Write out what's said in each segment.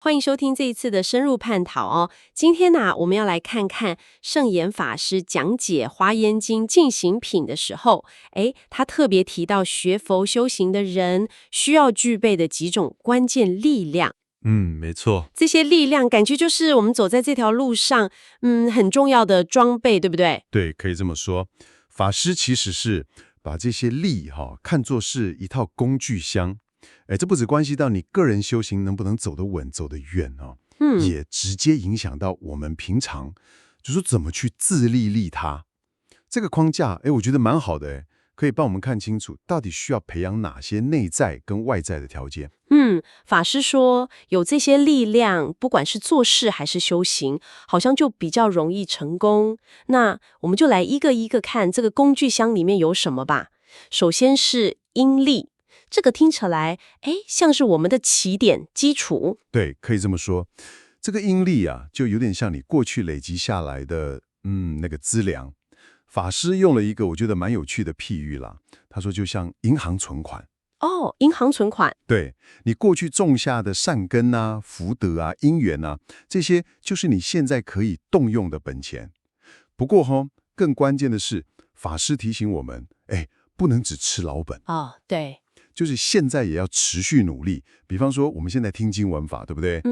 欢迎收听这一次的深入探讨哦。今天呢，我们要来看看圣严法师讲解《华严经》进行品的时候，他特别提到学佛修行的人需要具备的几种关键力量。没错，这些力量感觉就是我们走在这条路上，很重要的装备，对不对？对，可以这么说。法师其实是把这些力看作是一套工具箱，这不只关系到你个人修行能不能走得稳、走得远也直接影响到我们平常，就说怎么去自利利他。这个框架，我觉得蛮好的，可以帮我们看清楚到底需要培养哪些内在跟外在的条件。法师说有这些力量，不管是做事还是修行，好像就比较容易成功。那我们就来一个一个看这个工具箱里面有什么吧。首先是因力，这个听起来，像是我们的起点基础。对，可以这么说。这个因力就有点像你过去累积下来的，那个资粮。法师用了一个我觉得蛮有趣的譬喻啦，他说就像银行存款。哦，银行存款。对，你过去种下的善根啊、福德啊、因缘啊，这些就是你现在可以动用的本钱。不过更关键的是，法师提醒我们，不能只吃老本，哦，对，就是现在也要持续努力。比方说，我们现在听经文法，对不对？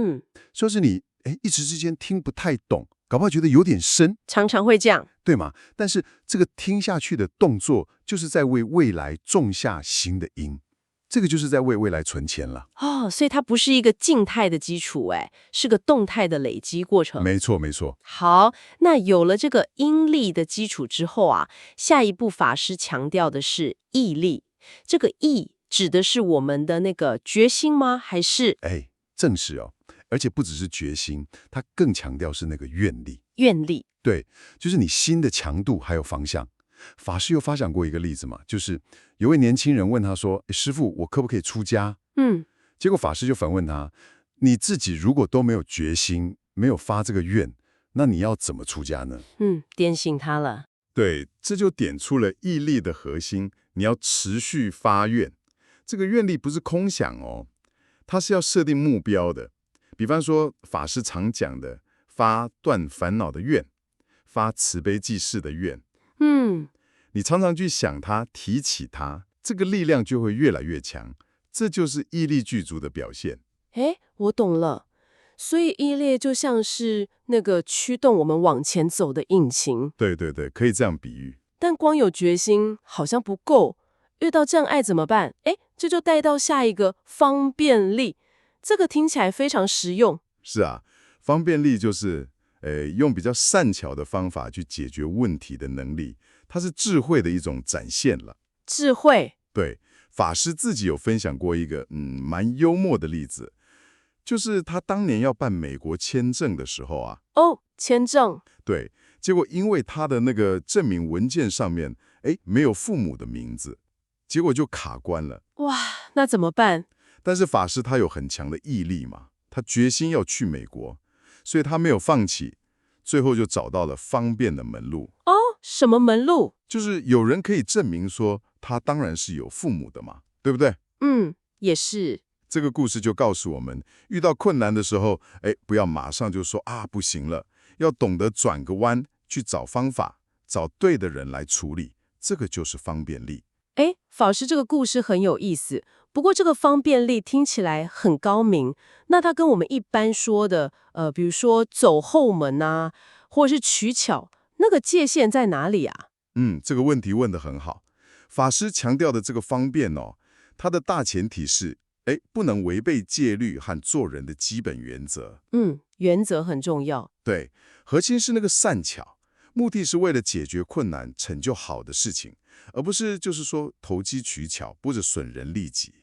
说是你一时之间听不太懂，搞不好觉得有点深，常常会这样。对吗？但是这个听下去的动作，就是在为未来种下新的因。这个就是在为未来存钱了。哦，所以它不是一个静态的基础，是个动态的累积过程。没错，没错。好，那有了这个因力的基础之后啊，下一步法师强调的是毅力。这个毅指的是我们的那个决心吗？还是正是哦。而且不只是决心，他更强调是那个愿力。愿力？对，就是你心的强度还有方向。法师又发想过一个例子嘛，就是有位年轻人问他说：“师父，我可不可以出家？”结果法师就反问他：“你自己如果都没有决心，没有发这个愿，那你要怎么出家呢？”点醒他了。对，这就点出了毅力的核心，你要持续发愿。这个愿力不是空想哦，它是要设定目标的。比方说，法师常讲的发断烦恼的愿，发慈悲济世的愿。你常常去想它，提起它，这个力量就会越来越强。这就是毅力具足的表现。我懂了。所以毅力就像是那个驱动我们往前走的引擎。对对对，可以这样比喻。但光有决心好像不够，遇到障碍怎么办？这就带到下一个方便力，这个听起来非常实用。是啊，方便力就是，用比较善巧的方法去解决问题的能力，它是智慧的一种展现了。智慧。对，法师自己有分享过一个蛮幽默的例子，就是他当年要办美国签证的时候啊，签证。对，结果因为他的那个证明文件上面，没有父母的名字，结果就卡关了。哇，那怎么办？但是法师他有很强的毅力嘛，他决心要去美国，所以他没有放弃，最后就找到了方便的门路。什么门路？就是有人可以证明说他当然是有父母的嘛，对不对？也是。这个故事就告诉我们，遇到困难的时候，不要马上就说不行了，要懂得转个弯，去找方法，找对的人来处理，这个就是方便力。法师这个故事很有意思，不过这个方便力听起来很高明，那它跟我们一般说的，比如说走后门啊，或者是取巧，那个界限在哪里啊？这个问题问得很好。法师强调的这个方便它的大前提是，不能违背戒律和做人的基本原则。原则很重要。对，核心是那个善巧，目的是为了解决困难、成就好的事情，而不是就是说投机取巧或者损人利己。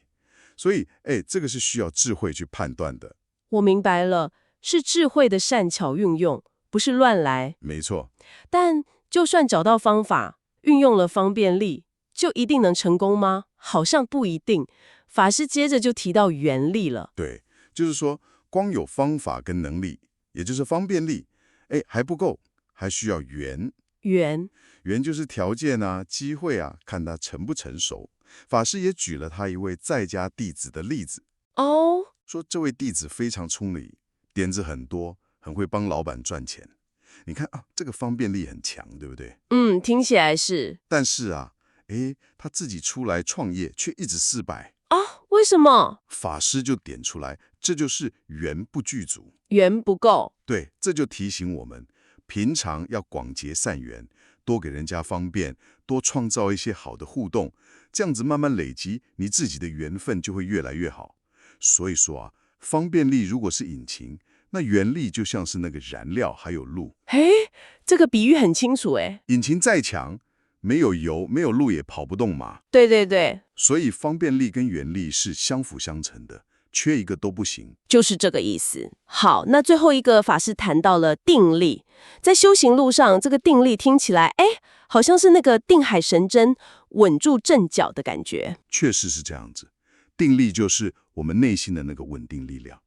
所以，这个是需要智慧去判断的。我明白了，是智慧的善巧运用，不是乱来。没错。但就算找到方法，运用了方便力，就一定能成功吗？好像不一定。法师接着就提到原力了。对，就是说，光有方法跟能力，也就是方便力，还不够，还需要缘。缘就是条件啊、机会啊，看他成不成熟。法师也举了他一位在家弟子的例子。说这位弟子非常聪明，点子很多，很会帮老板赚钱。你看啊，这个方便力很强，对不对？嗯，听起来是但是啊，他自己出来创业却一直失败。啊，为什么？法师就点出来，这就是缘不具足。缘不够。对，这就提醒我们，平常要广结善缘，多给人家方便，多创造一些好的互动，这样子慢慢累积，你自己的缘分就会越来越好。所以说啊，方便力如果是引擎，那缘力就像是那个燃料还有路。嘿，这个比喻很清楚诶。引擎再强，没有油没有路也跑不动嘛。对对对，所以方便力跟缘力是相辅相成的，缺一个都不行。就是这个意思。好，那最后一个法师谈到了定力，在修行路上，这个定力听起来，好像是那个定海神针，稳住阵脚的感觉。确实是这样子，定力就是我们内心的那个稳定力量。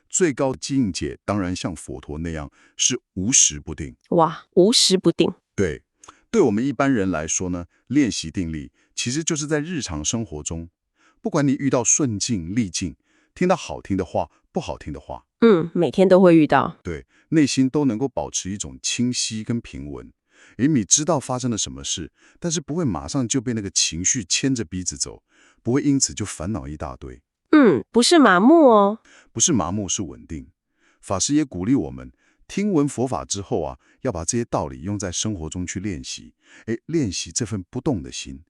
最高的境界当然像佛陀那样是无时不定。哇，无时不定。对，对我们一般人来说呢，练习定力其实就是在日常生活中，不管你遇到顺境逆境，听到好听的话、不好听的话，每天都会遇到。对，内心都能够保持一种清晰跟平稳。你知道发生了什么事，但是不会马上就被那个情绪牵着鼻子走，不会因此就烦恼一大堆。不是麻木哦。不是麻木，是稳定。法师也鼓励我们，听闻佛法之后啊，要把这些道理用在生活中去练习。练习这份不动的心。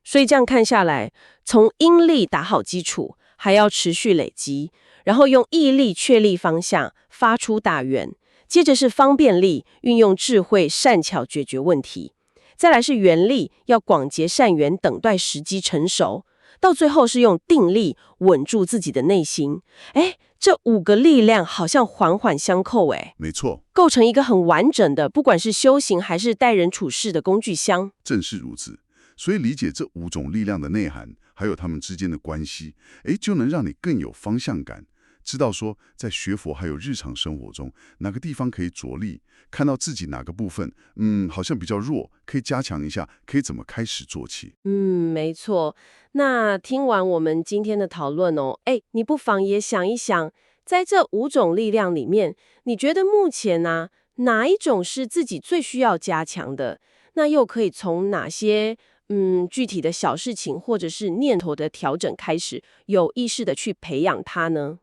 所以这样看下来，从因力打好基础，还要持续累积，然后用毅力确立方向，发出大愿。接着是方便力，运用智慧善巧解决问题。再来是缘力，要广结善缘，等待时机成熟。到最后是用定力稳住自己的内心。这5个力量好像环环相扣，没错，构成一个很完整的，不管是修行还是待人处事的工具箱。正是如此。所以理解这5种力量的内涵，还有它们之间的关系，就能让你更有方向感。知道说，在学佛还有日常生活中，哪个地方可以着力，看到自己哪个部分，好像比较弱，可以加强一下，可以怎么开始做起。没错。那听完我们今天的讨论哦，你不妨也想一想，在这5种力量里面，你觉得目前哪一种是自己最需要加强的？那又可以从哪些具体的小事情或者是念头的调整开始，有意识的去培养它呢？